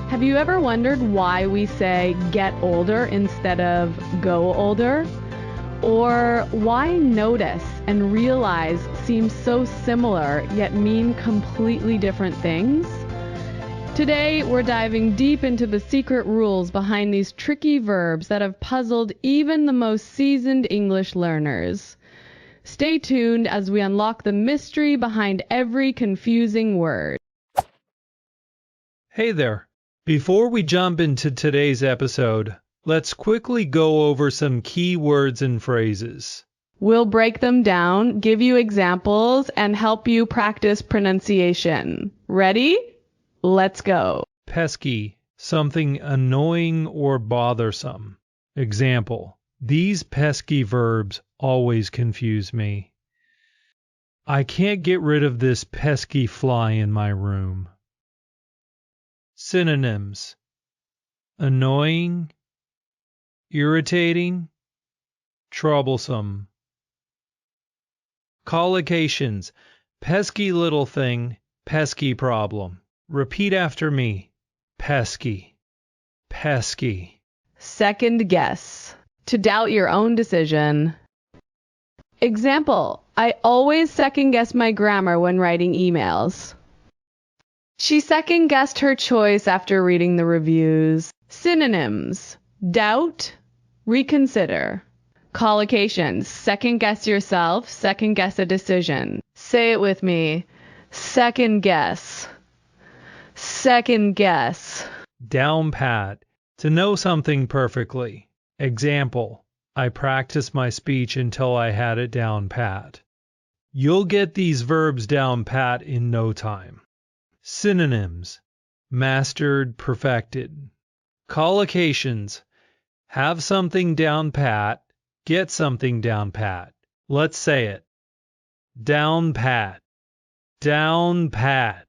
Have you ever wondered why we say get older instead of go older? Or why notice and realize seem so similar yet mean completely different things? Today, we're diving deep into the secret rules behind these tricky verbs that have puzzled even the most seasoned English learners. Stay tuned as we unlock the mystery behind every confusing word. Hey there. Before we jump into today's episode, let's quickly go over some key words and phrases. We'll break them down, give you examples, and help you practice pronunciation. Ready? Let's go. Pesky, something annoying or bothersome. Example, these pesky verbs always confuse me. I can't get rid of this pesky fly in my room. Synonyms: annoying, irritating, troublesome. Collocations: pesky little thing, pesky problem. Repeat after me. Pesky, pesky. Second guess. To doubt your own decision. Example, I always second guess my grammar when writing emails. She second guessed her choice after reading the reviews. Synonyms: doubt, reconsider. Collocations: second guess yourself, second guess a decision. Say it with me. Second guess. Second guess. Down pat, to know something perfectly. Example, I practiced my speech until I had it down pat. You'll get these verbs down pat in no time. Synonyms: mastered, perfected. Collocations: have something down pat, get something down pat. Let's say it. Down pat, down pat.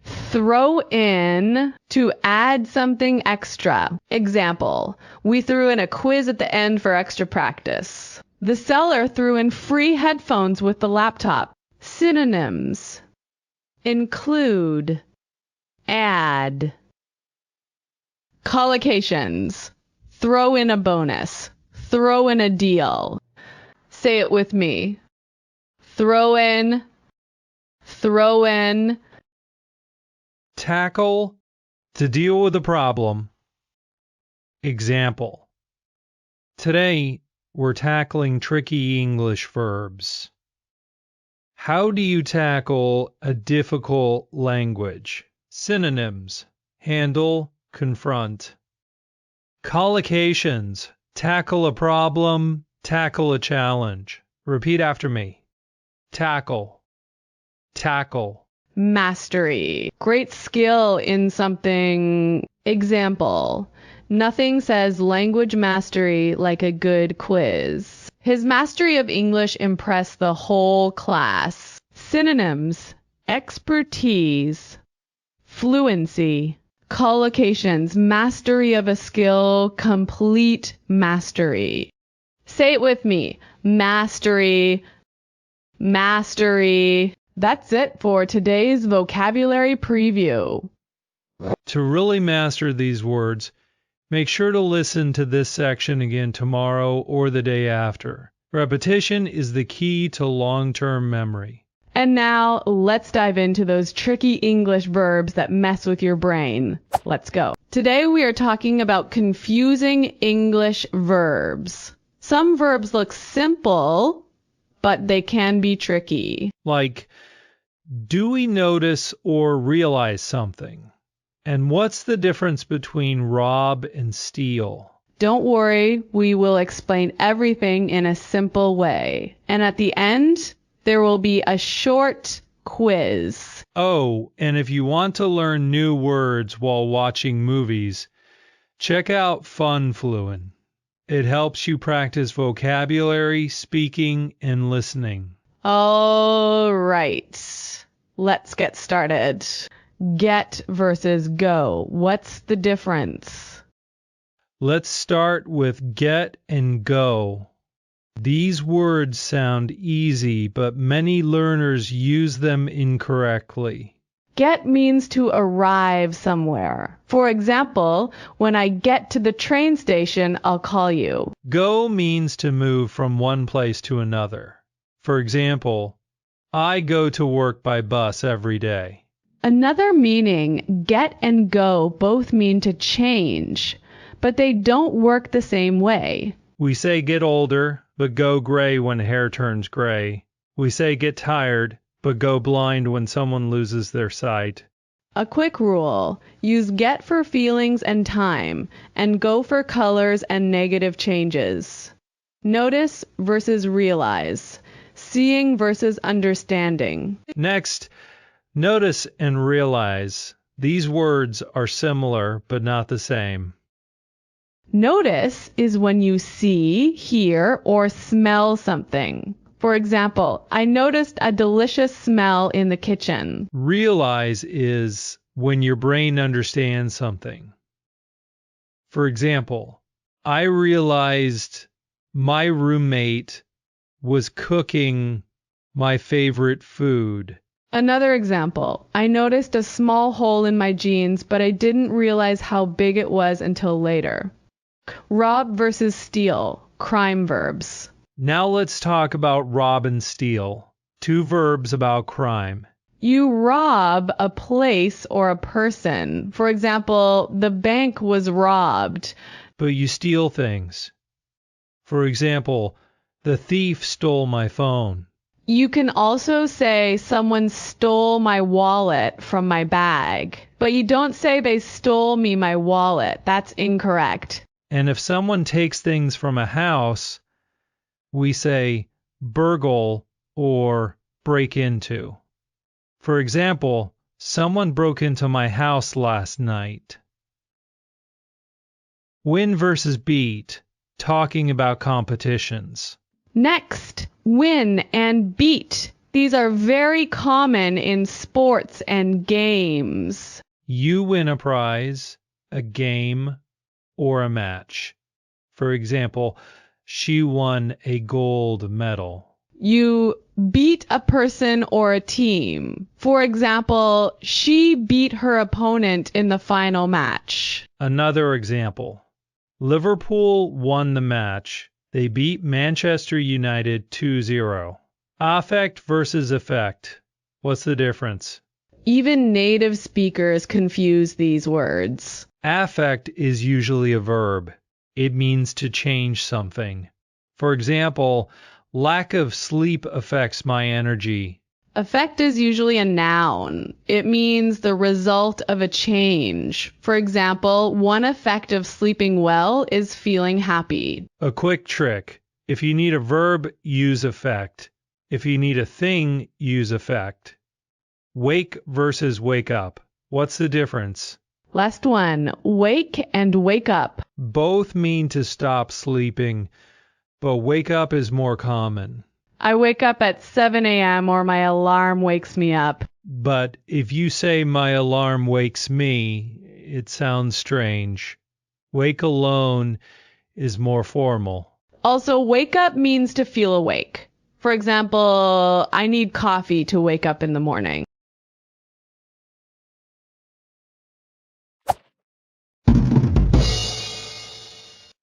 Throw in to add something extra. Example, we threw in a quiz at the end for extra practice. The seller threw in free headphones with the laptop. Synonyms: include, add. Collocations: throw in a bonus, throw in a deal. Say it with me. Throw in, throw in. Tackle, to deal with a problem. Example, today we're tackling tricky English verbs. How do you tackle a difficult language? Synonyms: handle, confront. Collocations: tackle a problem, tackle a challenge. Repeat after me. Tackle, tackle. Mastery. Great skill in something. Example, nothing says language mastery like a good quiz. His mastery of English impressed the whole class. Synonyms: expertise, fluency. Collocations: mastery of a skill, complete mastery. Say it with me. Mastery, mastery. That's it for today's vocabulary preview. To really master these words, make sure to listen to this section again tomorrow or the day after. Repetition is the key to long-term memory. And now, let's dive into those tricky English verbs that mess with your brain. Let's go. Today we are talking about confusing English verbs. Some verbs look simple, but they can be tricky. Like, do we notice or realize something? And what's the difference between rob and steal? Don't worry, we will explain everything in a simple way. And at the end, there will be a short quiz. Oh, and if you want to learn new words while watching movies, check out FunFluent. It helps you practice vocabulary, speaking, and listening. All right, let's get started. Get versus go. What's the difference? Let's start with get and go. These words sound easy, but many learners use them incorrectly. Get means to arrive somewhere. For example, when I get to the train station, I'll call you. Go means to move from one place to another. For example, I go to work by bus every day. Another meaning, get and go both mean to change, but they don't work the same way. We say get older, but go gray when hair turns gray. We say get tired, but go blind when someone loses their sight. A quick rule, use get for feelings and time, and go for colors and negative changes. Notice versus realize. Seeing versus understanding. Next, notice and realize. These words are similar, but not the same. Notice is when you see, hear, or smell something. For example, I noticed a delicious smell in the kitchen. Realize is when your brain understands something. For example, I realized my roommate was cooking my favorite food. Another example, I noticed a small hole in my jeans, but I didn't realize how big it was until later. Rob versus steal, crime verbs. Now let's talk about rob and steal, two verbs about crime. You rob a place or a person. For example, the bank was robbed. But you steal things. For example, the thief stole my phone. You can also say someone stole my wallet from my bag. But you don't say they stole me my wallet. That's incorrect. And if someone takes things from a house, we say burgle or break into. For example, someone broke into my house last night. Win versus beat, talking about competitions. Next, win and beat. These are very common in sports and games. You win a prize, a game, or a match. For example, she won a gold medal. You beat a person or a team. For example, she beat her opponent in the final match. Another example. Liverpool won the match. They beat Manchester United 2-0. Affect versus effect. What's the difference? Even native speakers confuse these words. Affect is usually a verb. It means to change something. For example, lack of sleep affects my energy. Affect is usually a noun. It means the result of a change. For example, one effect of sleeping well is feeling happy. A quick trick. If you need a verb, use effect. If you need a thing, use effect. Wake versus wake up. What's the difference? Last one, wake and wake up. Both mean to stop sleeping, but wake up is more common. I wake up at 7 a.m. or my alarm wakes me up. But if you say my alarm wakes me, it sounds strange. Wake alone is more formal. Also, wake up means to feel awake. For example, I need coffee to wake up in the morning.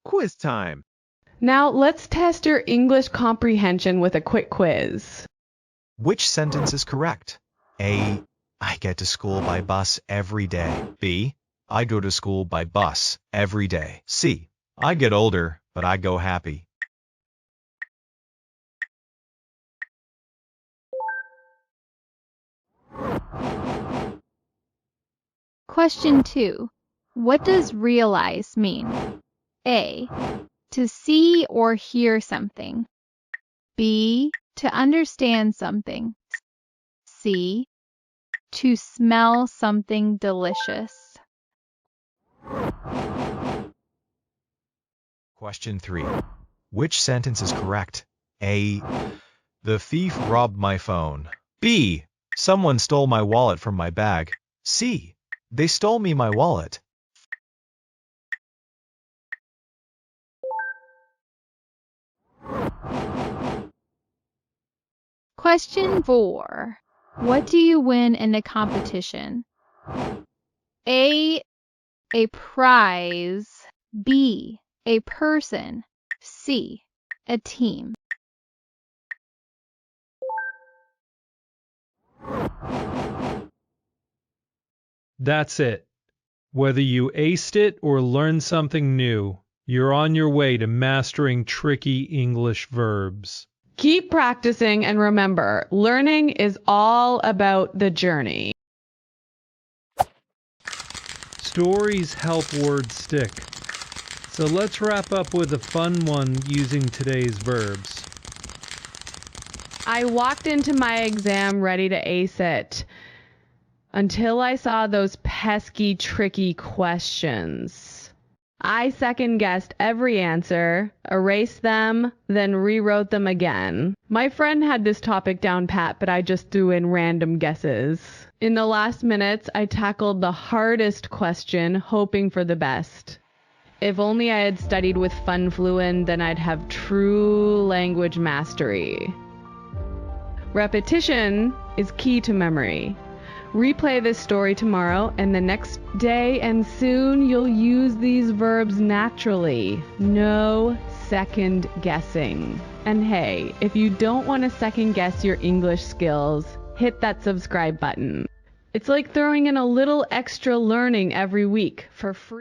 Quiz time. Now let's test your English comprehension with a quick quiz. Which sentence is correct? A. I get to school by bus every day. B. I go to school by bus every day. C. I get older, but I go happy. Question 2. What does realize mean? A. To see or hear something. B. To understand something. C. To smell something delicious. Question 3. Which sentence is correct? A. The thief robbed my phone. B. Someone stole my wallet from my bag. C. They stole me my wallet. Question 4. What do you win in a competition? A prize. B, a person. C, a team. That's it. Whether you aced it or learned something new, you're on your way to mastering tricky English verbs. Keep practicing and remember, learning is all about the journey. Stories help words stick. So let's wrap up with a fun one using today's verbs. I walked into my exam ready to ace it until I saw those pesky, tricky questions. I second-guessed every answer, erased them, then rewrote them again. My friend had this topic down pat, but I just threw in random guesses. In the last minutes, I tackled the hardest question, hoping for the best. If only I had studied with FunFluent, then I'd have true language mastery. Repetition is key to memory. Replay this story tomorrow and the next day, and soon you'll use these verbs naturally. No second guessing. And hey, if you don't want to second guess your English skills, hit that subscribe button. It's like throwing in a little extra learning every week for free.